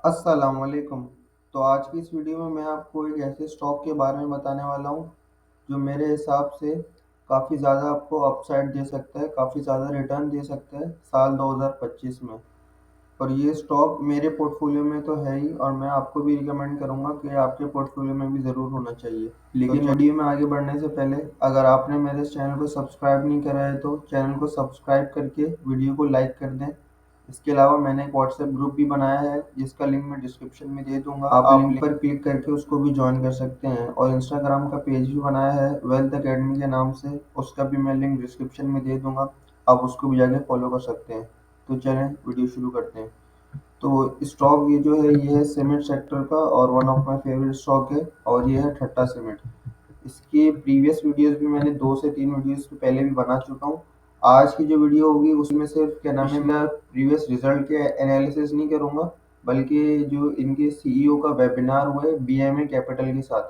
अस्सलाम वालेकुम। तो आज की इस वीडियो में मैं आपको एक ऐसे स्टॉक के बारे में बताने वाला हूँ जो मेरे हिसाब से काफ़ी ज़्यादा आपको अपसाइड दे सकता है, काफ़ी ज़्यादा रिटर्न दे सकता है साल 2025 में। और ये स्टॉक मेरे पोर्टफोलियो में तो है ही, और मैं आपको भी रिकमेंड करूंगा कि आपके पोर्टफोलियो में भी ज़रूर होना चाहिए। लेकिन वीडियो में आगे बढ़ने से पहले अगर आपने मेरे इस चैनल को सब्सक्राइब नहीं करा है तो चैनल को सब्सक्राइब करके वीडियो को लाइक कर दें। इसके अलावा मैंने एक व्हाट्सएप ग्रुप भी बनाया है जिसका लिंक मैं डिस्क्रिप्शन में दे दूंगा, आप लिंक पर क्लिक करके उसको भी ज्वाइन कर सकते हैं। और इंस्टाग्राम का पेज भी बनाया है वेल्थ अकेडमी के नाम से, उसका भी मैं लिंक डिस्क्रिप्शन में दे दूंगा, आप उसको भी जाके फॉलो कर सकते हैं। तो चलें वीडियो शुरू करते हैं। तो स्टॉक ये जो है ये है सीमेंट सेक्टर का, और one of my favourite stock है, और ये है ठट्टा सीमेंट। इसके प्रीवियस वीडियोस भी मैंने 2 से 3 वीडियोस पहले भी बना चुका हूँ। आज की जो वीडियो होगी उसमें सिर्फ क्या नाम है, मैं प्रीवियस रिजल्ट के एनालिसिस नहीं करूँगा, बल्कि जो इनके सीईओ का वेबिनार हुआ है बीएमए कैपिटल के साथ,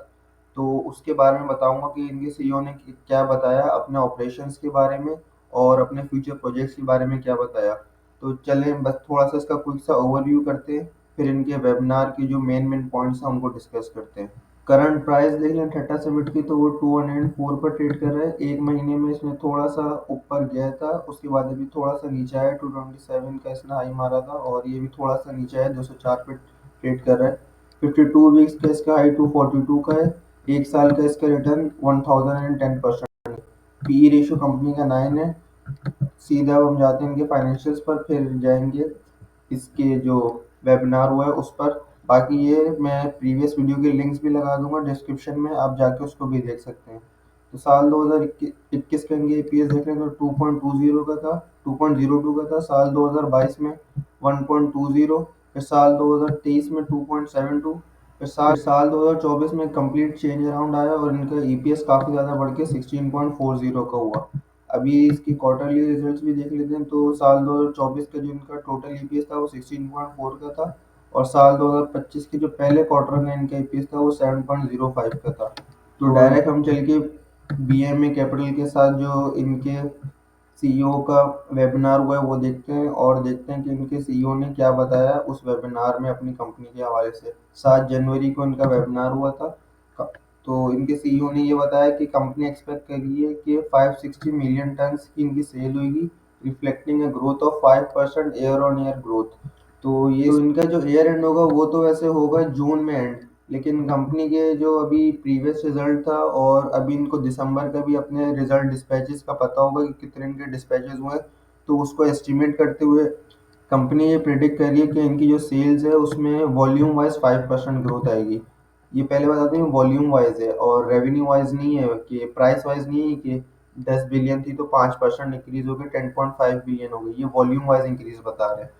तो उसके बारे में बताऊंगा कि इनके सीईओ ने क्या बताया अपने ऑपरेशंस के बारे में और अपने फ्यूचर प्रोजेक्ट्स के बारे में क्या बताया। तो चलें बस थोड़ा सा इसका क्विक सा ओवरव्यू करते हैं, फिर इनके वेबिनार की जो मेन मेन पॉइंट्स हैं उनको डिस्कस करते हैं। करंट प्राइस देख लें टाटा समिट की, तो वो 204 पर ट्रेड कर रहा है। एक महीने में इसने थोड़ा सा ऊपर गया था, उसके बाद अभी थोड़ा सा नीचे आया, 227 का इसने हाई मारा था, और ये भी थोड़ा सा नीचे आया, 204 पे ट्रेड कर रहा है। 52 वीक्स का इसका हाई 242 का है। एक साल का इसका रिटर्न 1010%। पी रेशियो कंपनी का 9 है। सीधा अब हम जाते हैं इनके फाइनेंशियल्स पर, फिर जाएंगे इसके जो वेबिनार हुआ है उस पर। बाकी ये मैं प्रीवियस वीडियो के लिंक्स भी लगा दूंगा डिस्क्रिप्शन में, आप जाके उसको भी देख सकते हैं। तो साल 2021 का इनके ईपीएस देख लें तो 2.20 का था, 2.02 का था। साल 2022 में 1.20, फिर साल 2023 में 2.72, फिर साल 2024 में कंप्लीट चेंज अराउंड आया और इनका ईपीएस काफ़ी ज़्यादा बढ़ के 16.40 का हुआ। अभी इसकी क्वार्टरली रिजल्ट्स भी देख लेते हैं, तो साल 2024 का जो इनका टोटल ईपीएस था वो 16.4 का था, और साल 2025 के जो पहले क्वार्टर में इनका ईपीएस था वो 7.05 का था। तो डायरेक्ट हम चल के बीएमए कैपिटल के साथ जो इनके सीईओ का वेबिनार हुआ है वो देखते हैं, और देखते हैं कि इनके सीईओ ने क्या बताया उस वेबिनार में अपनी कंपनी के हवाले से। 7 जनवरी को इनका वेबिनार हुआ था। तो इनके सीईओ ने ये बताया कि कंपनी एक्सपेक्ट कर रही है कि 560 मिलियन टन्स की इनकी सेल होगी, reflecting a growth of 5% year on year growth. तो ये तो इनका जो ईयर एंड होगा वो तो वैसे होगा जून में एंड, लेकिन कंपनी के जो अभी प्रीवियस रिजल्ट था और अभी इनको दिसंबर का भी अपने रिजल्ट डिस्पैचेस का पता होगा कि कितने इनके डिस्पैचेस हुए, तो उसको एस्टिमेट करते हुए कंपनी ये प्रिडिक्ट कर रही है कि इनकी जो सेल्स है उसमें वॉल्यूम वाइज 5% ग्रोथ आएगी। ये पहले बता दें वॉल्यूम वाइज है और रेवेन्यू वाइज नहीं है, कि प्राइस वाइज नहीं है कि 10 बिलियन थी तो 5% इंक्रीज हो गई 10.5 बिलियन हो गई, ये वॉल्यूम वाइज इंक्रीज बता रहे हैं।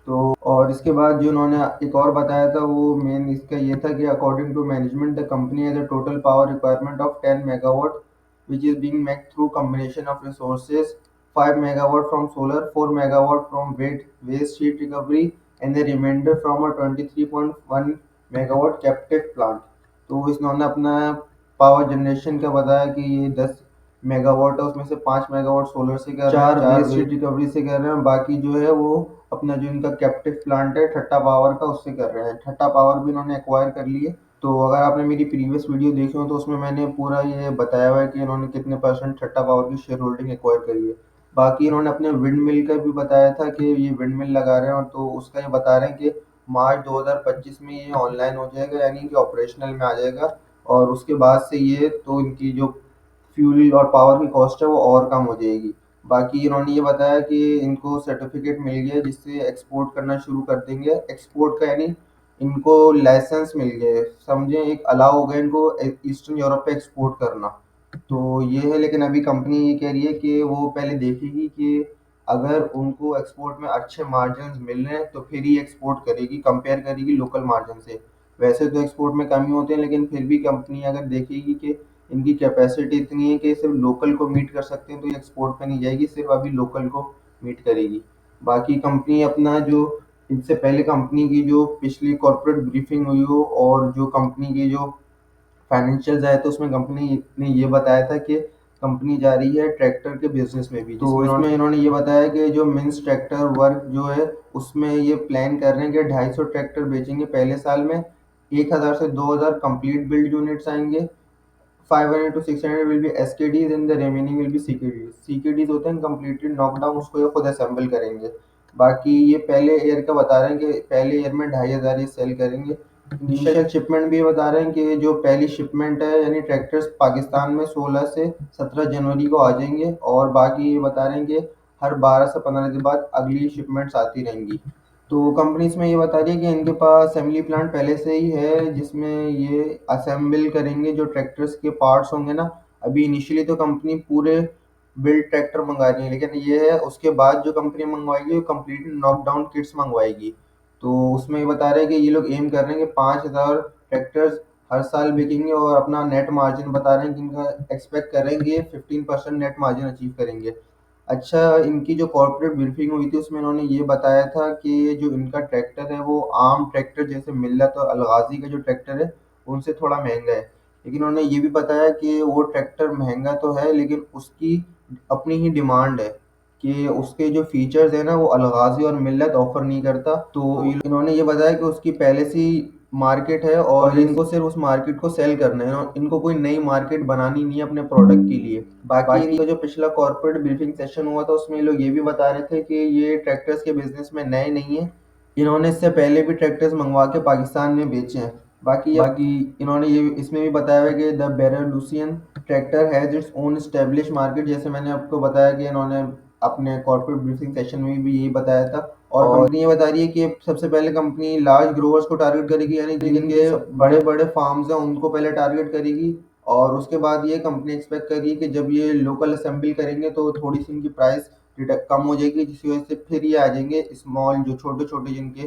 तो और इसके बाद जो उन्होंने एक और बताया था वो मेन इसका ये था कि according to management the company has a total power requirement of 10 megawatt which is being met through combination of resources, 5 megawatt from solar, 4 megawatt from waste heat recovery, and the remainder from a 23.1 megawatt captive plant। तो इन्होंने अपना power generation का बताया कि ये 10 megawatt है, उसमें से 5 मेगावाट सोलर से कर रहे हैं, 4 वेस्ट रिकवरी से कर रहे हैं, बाकी जो है वो अपना जो इनका कैप्टिव प्लांट है ठट्टा पावर का उससे कर रहे हैं। ठट्टा पावर भी इन्होंने एक्वायर कर लिए। तो अगर आपने मेरी प्रीवियस वीडियो देखी हो तो उसमें मैंने पूरा ये बताया हुआ है कि इन्होंने कितने परसेंट ठट्टा पावर की शेयर होल्डिंग एक्वायर करी है। बाकी इन्होंने अपने विंड मिल का भी बताया था कि ये विंड मिल लगा रहे हैं, और तो उसका ये बता रहे हैं कि मार्च 2025 में ये ऑनलाइन हो जाएगा, यानी कि ऑपरेशनल में आ जाएगा। और उसके बाद से ये तो इनकी जो फ्यूल और पावर की कॉस्ट है वो और कम हो जाएगी। बाकी इन्होंने ये बताया कि इनको सर्टिफिकेट मिल गया है जिससे एक्सपोर्ट करना शुरू कर देंगे। एक्सपोर्ट का यानी इनको लाइसेंस मिल गए, समझे एक अलाउ हो गया इनको ईस्टर्न यूरोप पे एक्सपोर्ट करना। तो ये है, लेकिन अभी कंपनी ये कह रही है कि वो पहले देखेगी कि अगर उनको एक्सपोर्ट में अच्छे मार्जिन मिल रहे हैं तो फिर ही एक्सपोर्ट करेगी, कंपेयर करेगी लोकल मार्जिन से। वैसे तो एक्सपोर्ट में कम ही होते हैं, लेकिन फिर भी कंपनी अगर देखेगी कि इनकी कैपेसिटी इतनी है कि सिर्फ लोकल को मीट कर सकते हैं तो ये एक्सपोर्ट पे नहीं जाएगी, सिर्फ अभी लोकल को मीट करेगी। बाकी कंपनी अपना जो इससे पहले कंपनी की जो पिछली कॉर्पोरेट ब्रीफिंग हुई हो और जो कंपनी की जो फाइनेंशियल्स आए तो उसमें कंपनी ने ये बताया था कि कंपनी जा रही है ट्रैक्टर के बिजनेस में भी। तो इसमें इन्होंने ये बताया कि जो मिन्स ट्रैक्टर वर्क जो है उसमें ये प्लान कर रहे हैं कि 250 ट्रैक्टर बेचेंगे पहले साल में, 1000 से 2000 कंप्लीट बिल्ड यूनिट्स आएंगे, 500 to 600 will be SKDs and the remaining will be CKDs। CKDs होते हैं कंप्लीटली नॉकडाउन, उसको ये खुद असेंबल करेंगे। बाकी ये पहले ईयर का बता रहे हैं कि पहले ईयर में 2500 ये सेल करेंगे। इनिशियल शिपमेंट भी ये बता रहे हैं कि जो पहली शिपमेंट है यानी ट्रैक्टर्स पाकिस्तान में 16 से 17 जनवरी को आ जाएंगे, और बाकी ये बता रहे हैं कि हर 12 से 15 दिन बाद अगली शिपमेंट्स आती रहेंगी। तो कंपनीज में ये बता रही है कि इनके पास असेंबली प्लांट पहले से ही है जिसमें ये असेंबल करेंगे जो ट्रैक्टर्स के पार्ट्स होंगे ना। अभी इनिशियली तो कंपनी पूरे बिल्ड ट्रैक्टर मंगा रही है, लेकिन ये है उसके बाद जो कंपनी मंगवाएगी वो कंप्लीट नॉकडाउन किट्स मंगवाएगी। तो उसमें ये बता रहे हैं कि ये लोग एम कर रहे हैं कि 5000 ट्रैक्टर्स हर साल बिकेंगे, और अपना नेट मार्जिन बता रहे हैं कि इनका एक्सपेक्ट करेंगे 15% नेट मार्जिन अचीव करेंगे। अच्छा, इनकी जो कॉर्पोरेट ब्रीफिंग हुई थी उसमें इन्होंने ये बताया था कि जो इनका ट्रैक्टर है वो आम ट्रैक्टर जैसे मिल्लत और अलगाजी का जो ट्रैक्टर है उनसे थोड़ा महंगा है। लेकिन उन्होंने ये भी बताया कि वो ट्रैक्टर महंगा तो है लेकिन उसकी अपनी ही डिमांड है कि उसके जो फीचर्स है ना वो अलगाजी और मिल्लत ऑफर नहीं करता। तो इन्होंने ये बताया कि उसकी पहले से मार्केट है और इनको सिर्फ उस मार्केट को सेल करना है, इनको कोई नई मार्केट बनानी नहीं है अपने प्रोडक्ट के लिए। बाकी इनका जो पिछला कॉर्पोरेट ब्रीफिंग सेशन हुआ था उसमें ये लोग ये भी बता रहे थे कि ये ट्रैक्टर्स के बिजनेस में नए नहीं है, इन्होंने इससे पहले भी ट्रैक्टर्स मंगवा के पाकिस्तान में बेचे हैं। बाकी इन्होंने ये इसमें भी बताया है कि the Belarusian tractor has its own establish market, जैसे मैंने आपको बताया कि इन्होंने अपने कॉर्पोरेट ब्रीफिंग सेशन में भी यही बताया था। और कंपनी ये बता रही है कि सबसे पहले कंपनी लार्ज ग्रोवर्स को टारगेट करेगी, यानी जिनके बड़े बड़े फार्म्स हैं उनको पहले टारगेट करेगी। और उसके बाद ये कंपनी एक्सपेक्ट कर रही है कि जब ये लोकल असेंबल करेंगे तो थोड़ी सी इनकी प्राइस कम हो जाएगी, जिसकी वजह से फिर ये आ जाएंगे स्मॉल जो छोटे छोटे जिनके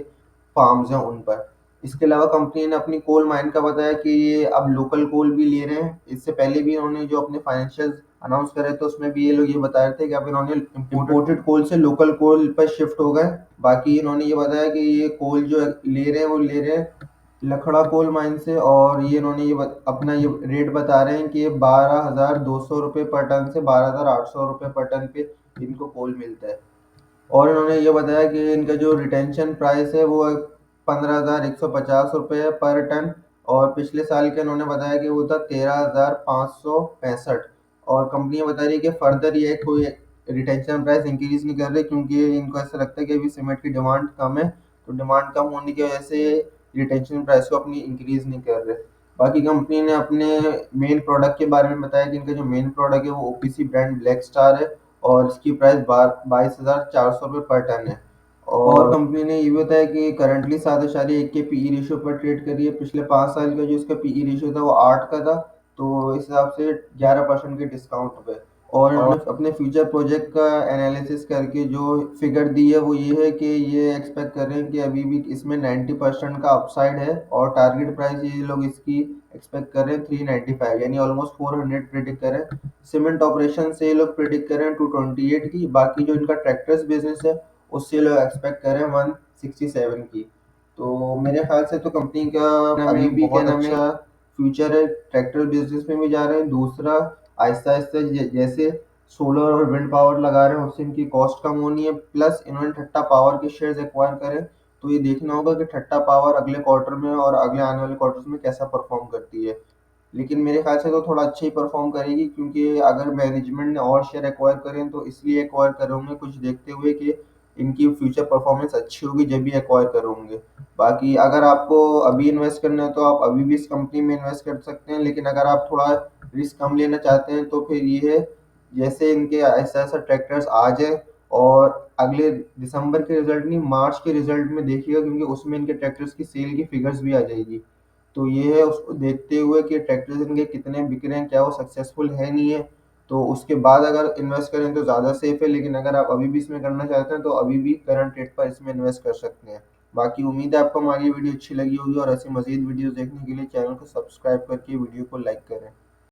फार्म्स हैं उन पर। इसके अलावा कंपनी ने अपनी कोल माइन का बताया कि ये अब लोकल कोल भी ले रहे हैं। इससे पहले भी इन्होंने जो अपने फाइनेंशियल अनाउंस करे थे उसमें भी ये लोग ये बता रहे थे कि अब इन्होंने इम्पोर्टेड कोल से लोकल कोल पर शिफ्ट हो गए। बाकी इन्होंने ये बताया कि ये कोल जो ले रहे हैं वो ले रहे हैं लखड़ा कोल माइन से, और ये इन्होंने अपना ये रेट बता रहे हैं कि ये 12,200 रुपये पर टन से 12,800 रुपये पर टन पे इनको कोल मिलता है। और इन्होंने ये बताया कि इनका जो रिटेंशन प्राइस है वो 15,150 रुपये है पर टन, और पिछले साल के इन्होंने बताया कि वो था 13,565। और कंपनी बता रही है कि फर्दर ये कोई रिटेंशन प्राइस इंक्रीज नहीं कर रही क्योंकि इनको ऐसा लगता है कि अभी सीमेंट की डिमांड कम है, तो डिमांड कम होने की वजह से रिटेंशन प्राइस को अपनी इंक्रीज नहीं कर रहे। बाकी कंपनी ने अपने मेन प्रोडक्ट के बारे में बताया कि इनका जो मेन प्रोडक्ट है वो ओपीसी ब्रांड ब्लैक स्टार है, और इसकी प्राइस 22,400 रुपये पर टन है। और कंपनी ने ये भी बताया कि करंटली 7.1 के पीई रेशियो पर ट्रेड कर रही है। पिछले 5 साल का जो इसका पीई रेशियो था वो 8 का था, तो इस हिसाब से 11% के डिस्काउंट पे। और इन्होंने अपने फ्यूचर प्रोजेक्ट का एनालिसिस करके जो फिगर दी है वो ये है कि ये एक्सपेक्ट कर रहे हैं कि अभी भी इसमें 90% का अपसाइड है, और टारगेट प्राइस ये लोग इसकी एक्सपेक्ट कर रहे हैं 395, यानी ऑलमोस्ट 400 प्रिडिक्ट कर रहे हैं। सीमेंट ऑपरेशन से ये लोग प्रिडिक्ट कर रहे हैं 228 की। बाकी जो इनका ट्रैक्टर्स बिजनेस है उससे लोग एक्सपेक्ट कर रहे हैं 167 की। तो मेरे ख्याल से तो कंपनी का अभी भी बहुत अच्छा फ्यूचर है, ट्रैक्टर बिजनेस में भी जा रहे हैं। दूसरा, आहिस्ता आहिस्ता जैसे सोलर और विंड पावर लगा रहे हैं उससे इनकी कॉस्ट कम होनी है, प्लस इन्होंने ठट्टा पावर के शेयर्स एक्वायर करें। तो ये देखना होगा कि ठट्टा पावर अगले क्वार्टर में और अगले आने वाले क्वार्टर्स में कैसा परफॉर्म करती है। लेकिन मेरे ख्याल से तो थोड़ा अच्छा ही परफॉर्म करेगी, क्योंकि अगर मैनेजमेंट ने और शेयर एक्वायर करें तो इसलिए एक्वायर कर होंगे कुछ देखते हुए कि इनकी फ्यूचर परफॉर्मेंस अच्छी होगी जब भी एक्वायर करोगे। बाकी अगर आपको अभी इन्वेस्ट करना है तो आप अभी भी इस कंपनी में इन्वेस्ट कर सकते हैं, लेकिन अगर आप थोड़ा रिस्क कम लेना चाहते हैं तो फिर ये है जैसे इनके ऐसा ऐसा ट्रैक्टर्स आ जाए, और अगले दिसंबर के रिजल्ट नहीं मार्च के रिजल्ट में देखिएगा, क्योंकि उसमें इनके ट्रैक्टर्स की सेल की फिगर्स भी आ जाएगी। तो ये है उसको देखते हुए कि ट्रैक्टर्स इनके कितने बिक रहे हैं, क्या वो सक्सेसफुल है नहीं है, तो उसके बाद अगर इन्वेस्ट करें तो ज़्यादा सेफ है। लेकिन अगर आप अभी भी इसमें करना चाहते हैं तो अभी भी करंट रेट पर इसमें इन्वेस्ट कर सकते हैं। बाकी उम्मीद है आपको हमारी वीडियो अच्छी लगी होगी, और ऐसी मजीद वीडियोस देखने के लिए चैनल को सब्सक्राइब करके वीडियो को लाइक करें।